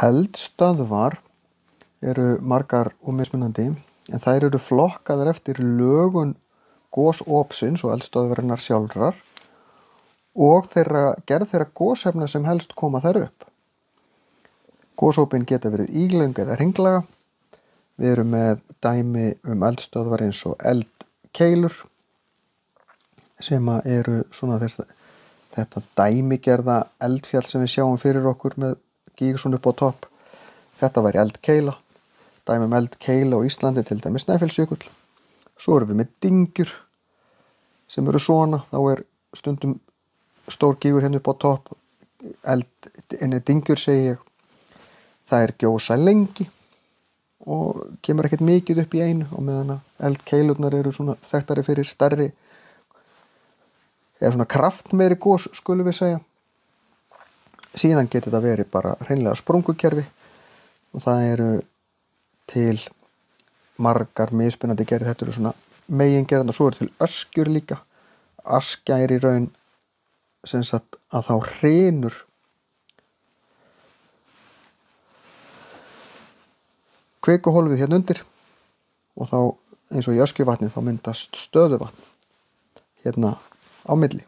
Eldstöðvar eru margar og mismunandi en þær eru flokkaðar eftir lögun gosopsins og eldstöðvarinnar sjálfrar og gerð þeirra gosefna sem helst koma þær upp. Gosopin geta verið ílöng eða hringlaga. Við erum með dæmi eldstöðvar eins og eldkeilur sem eru svona þetta dæmigerða eldfjall sem við sjáum fyrir okkur með Gígason upp á topp. Þetta væri eldkeila. Dæmi eldkeila á Íslandi til dæmis Snæfellsjökull. Svo erum við með dyngjur sem eru svona. Þá er stundum stór gígur hérna upp á topp. Dyngjur segi ég. Það er gjósa lengi og kemur ekkert mikið upp í einu og meðan eldkeilurnar eru svona þekktari fyrir stærri eða svona kraftmeiri gos skulum við segja. Síðan getur þetta verið bara hreinlega sprungukerfi og það eru til margar mismunandi gerðir. Þetta eru svona megingerðirnar og svo eru til öskjur líka. Askja er í raun sem sagt að þá hrynur kvikuhólfið hérna undir og þá eins og í öskjuvatni þá myndast stöðuvatn hérna á milli.